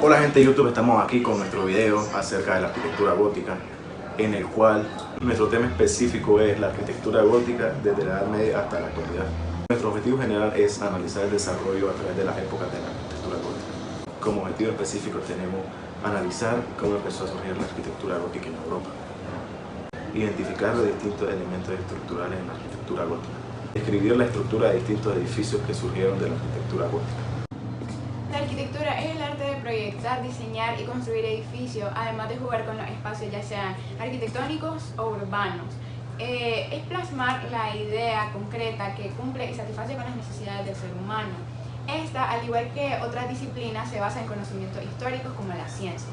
Hola gente de YouTube, estamos aquí con nuestro video acerca de la arquitectura gótica, en el cual nuestro tema específico es la arquitectura gótica desde la Edad Media hasta la actualidad. Nuestro objetivo general es analizar el desarrollo a través de las épocas de la arquitectura gótica. Como objetivo específico tenemos analizar cómo empezó a surgir la arquitectura gótica en Europa, identificar los distintos elementos estructurales en la arquitectura gótica, describir la estructura de distintos edificios que surgieron de la arquitectura gótica. La arquitectura es el arte de proyectar, diseñar y construir edificios, además de jugar con los espacios, ya sean arquitectónicos o urbanos. Es plasmar la idea concreta que cumple y satisface con las necesidades del ser humano. Esta, al igual que otras disciplinas, se basa en conocimientos históricos como la ciencia.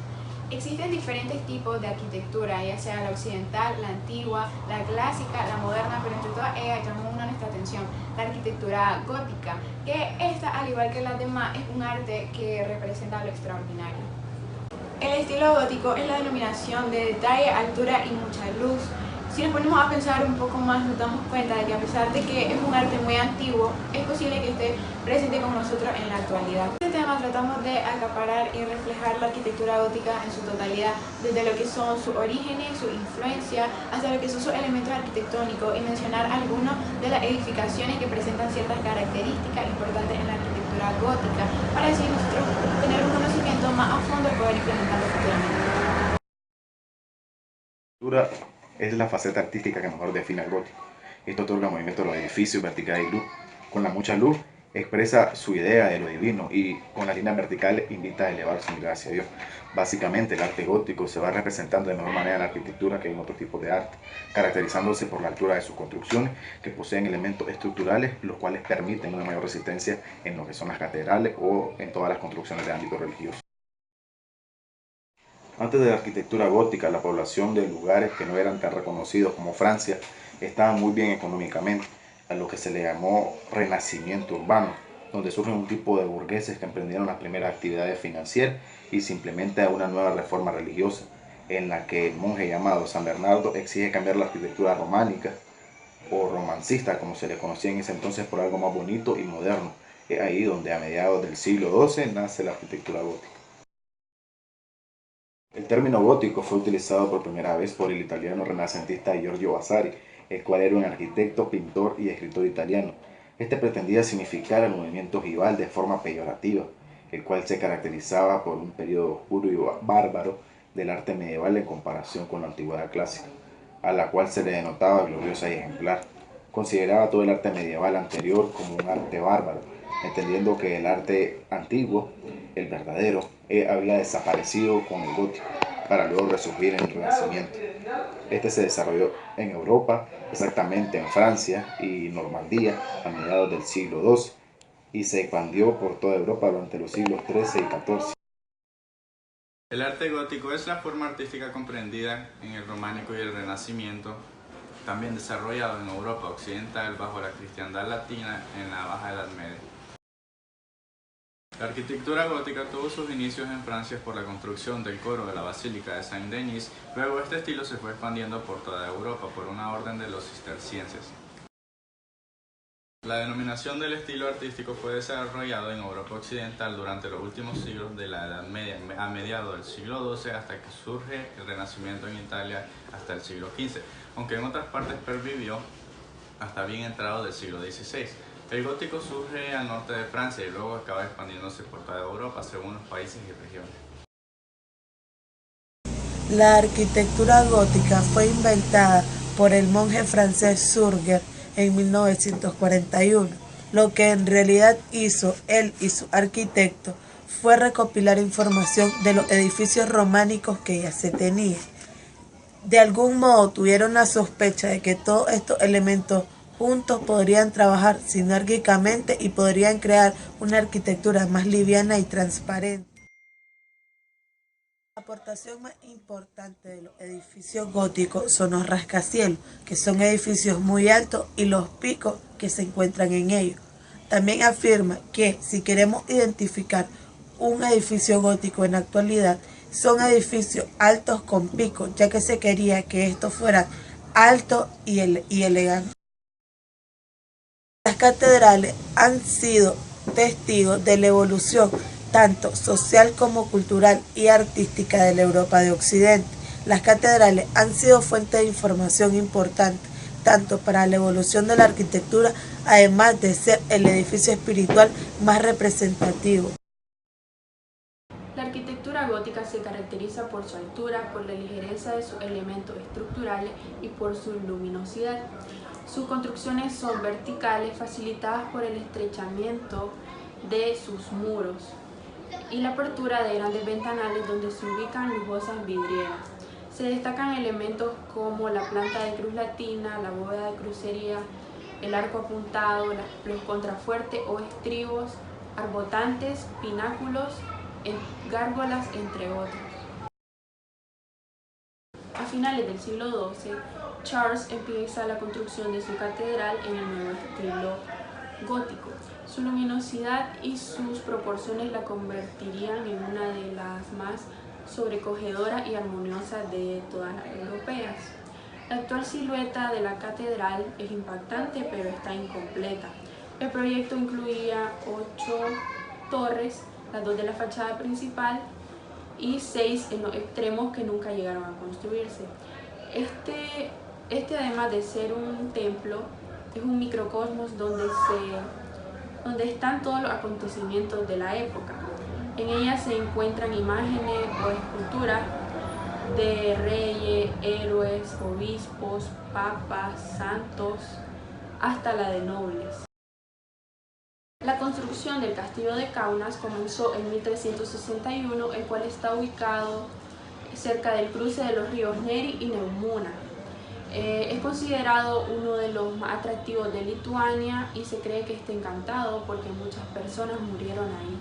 Existen diferentes tipos de arquitectura, ya sea la occidental, la antigua, la clásica, la moderna, pero entre todas ellas llamó una nuestra atención la arquitectura gótica, que esta, al igual que las demás, es un arte que representa lo extraordinario. El estilo gótico es la denominación de detalle, altura y mucha luz. Si nos ponemos a pensar un poco más, nos damos cuenta de que a pesar de que es un arte muy antiguo, es posible que esté presente con nosotros en la actualidad. En este tema tratamos de acaparar y reflejar la arquitectura gótica en su totalidad, desde lo que son sus orígenes, su influencia, hasta lo que son sus elementos arquitectónicos, y mencionar algunas de las edificaciones que presentan ciertas características importantes en la arquitectura gótica, para así nosotros tener un conocimiento más a fondo y poder implementarlo futuramente. Es la faceta artística que mejor define al gótico. Esto otorga movimiento a los edificios, vertical y luz. Con la mucha luz expresa su idea de lo divino y con las líneas verticales invita a elevar su mirada hacia Dios. Básicamente el arte gótico se va representando de mejor manera en la arquitectura que en otro tipo de arte, caracterizándose por la altura de sus construcciones, que poseen elementos estructurales los cuales permiten una mayor resistencia en lo que son las catedrales o en todas las construcciones de ámbito religioso. Antes de la arquitectura gótica, la población de lugares que no eran tan reconocidos como Francia estaba muy bien económicamente, a lo que se le llamó renacimiento urbano, donde surge un tipo de burgueses que emprendieron las primeras actividades financieras y se implementa una nueva reforma religiosa, en la que el monje llamado San Bernardo exige cambiar la arquitectura románica o romancista, como se le conocía en ese entonces, por algo más bonito y moderno. Es ahí donde a mediados del siglo XII nace la arquitectura gótica. El término gótico fue utilizado por primera vez por el italiano renacentista Giorgio Vasari, el cual era un arquitecto, pintor y escritor italiano. Este pretendía significar el movimiento ojival de forma peyorativa, el cual se caracterizaba por un periodo oscuro y bárbaro del arte medieval en comparación con la antigüedad clásica, a la cual se le denotaba gloriosa y ejemplar. Consideraba todo el arte medieval anterior como un arte bárbaro, entendiendo que el arte antiguo, el verdadero, había desaparecido con el gótico, para luego resurgir en el Renacimiento. Este se desarrolló en Europa, exactamente en Francia y Normandía, a mediados del siglo XII, y se expandió por toda Europa durante los siglos XIII y XIV. El arte gótico es la forma artística comprendida en el románico y el renacimiento, también desarrollado en Europa occidental bajo la cristiandad latina en la Baja Edad Media. La arquitectura gótica tuvo sus inicios en Francia por la construcción del coro de la Basílica de Saint-Denis. Luego este estilo se fue expandiendo por toda Europa por una orden de los cistercienses. La denominación del estilo artístico fue desarrollado en Europa occidental durante los últimos siglos de la Edad Media, a mediados del siglo XII, hasta que surge el Renacimiento en Italia hasta el siglo XV, aunque en otras partes pervivió hasta bien entrado del siglo XVI. El gótico surge al norte de Francia y luego acaba expandiéndose por toda Europa según los países y regiones. La arquitectura gótica fue inventada por el monje francés Surger en 1941. Lo que en realidad hizo él y su arquitecto fue recopilar información de los edificios románicos que ya se tenían. De algún modo tuvieron la sospecha de que todos estos elementos juntos podrían trabajar sinérgicamente y podrían crear una arquitectura más liviana y transparente. La aportación más importante de los edificios góticos son los rascacielos, que son edificios muy altos, y los picos que se encuentran en ellos. También afirma que si queremos identificar un edificio gótico en la actualidad, son edificios altos con picos, ya que se quería que estos fueran altos y elegantes. Las catedrales han sido testigos de la evolución tanto social como cultural y artística de la Europa de Occidente. Las catedrales han sido fuente de información importante, tanto para la evolución de la arquitectura, además de ser el edificio espiritual más representativo. La arquitectura gótica se caracteriza por su altura, por la ligereza de sus elementos estructurales y por su luminosidad. Sus construcciones son verticales, facilitadas por el estrechamiento de sus muros y la apertura de grandes ventanales donde se ubican lujosas vidrieras. Se destacan elementos como la planta de cruz latina, la bóveda de crucería, el arco apuntado, los contrafuertes o estribos, arbotantes, pináculos, gárgolas, entre otros. A finales del siglo XII, Charles empieza la construcción de su catedral en el nuevo estilo gótico. Su luminosidad y sus proporciones la convertirían en una de las más sobrecogedoras y armoniosas de todas las europeas. La actual silueta de la catedral es impactante, pero está incompleta. El proyecto incluía 8 torres, las 2 de la fachada principal y 6 en los extremos que nunca llegaron a construirse. Este además de ser un templo, es un microcosmos donde están todos los acontecimientos de la época. En ella se encuentran imágenes o esculturas de reyes, héroes, obispos, papas, santos, hasta la de nobles. La construcción del castillo de Kaunas comenzó en 1361, el cual está ubicado cerca del cruce de los ríos Neri y Nemunas. Es considerado uno de los más atractivos de Lituania y se cree que está encantado porque muchas personas murieron ahí.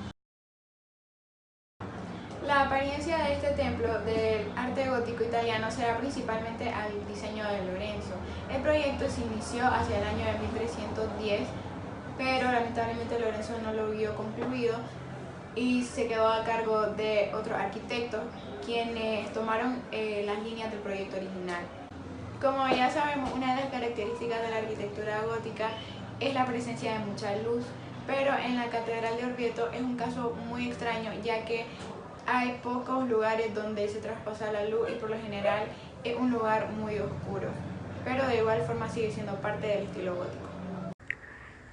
La apariencia de este templo del arte gótico italiano se da principalmente al diseño de Lorenzo. El proyecto se inició hacia el año de 1310, pero lamentablemente Lorenzo no lo vio concluido y se quedó a cargo de otros arquitectos, quienes tomaron las líneas del proyecto original. Como ya sabemos, una de las características de la arquitectura gótica es la presencia de mucha luz, pero en la Catedral de Orvieto es un caso muy extraño, ya que hay pocos lugares donde se traspasa la luz y por lo general es un lugar muy oscuro, pero de igual forma sigue siendo parte del estilo gótico.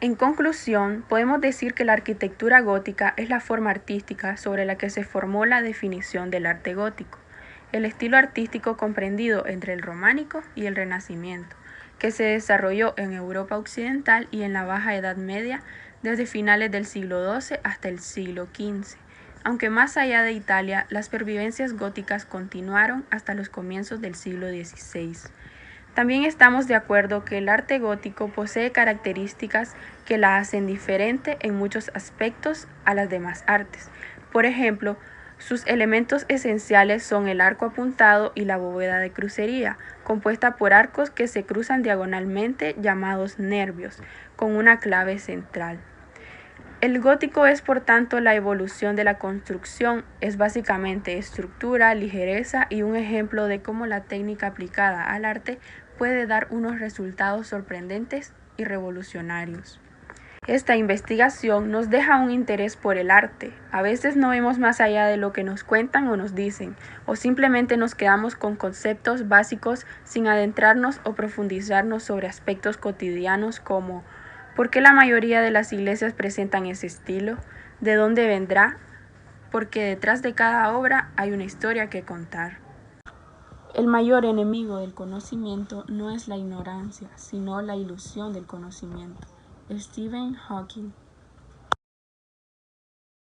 En conclusión, podemos decir que la arquitectura gótica es la forma artística sobre la que se formó la definición del arte gótico, el estilo artístico comprendido entre el románico y el renacimiento, que se desarrolló en Europa occidental y en la Baja Edad Media desde finales del siglo XII hasta el siglo XV. Aunque más allá de Italia, las pervivencias góticas continuaron hasta los comienzos del siglo XVI. También estamos de acuerdo que el arte gótico posee características que la hacen diferente en muchos aspectos a las demás artes. Por ejemplo, sus elementos esenciales son el arco apuntado y la bóveda de crucería, compuesta por arcos que se cruzan diagonalmente llamados nervios, con una clave central. El gótico es por tanto la evolución de la construcción, es básicamente estructura, ligereza y un ejemplo de cómo la técnica aplicada al arte puede dar unos resultados sorprendentes y revolucionarios. Esta investigación nos deja un interés por el arte. A veces no vemos más allá de lo que nos cuentan o nos dicen, o simplemente nos quedamos con conceptos básicos sin adentrarnos o profundizarnos sobre aspectos cotidianos como ¿por qué la mayoría de las iglesias presentan ese estilo? ¿De dónde vendrá? Porque detrás de cada obra hay una historia que contar. El mayor enemigo del conocimiento no es la ignorancia, sino la ilusión del conocimiento. Stephen Hawking.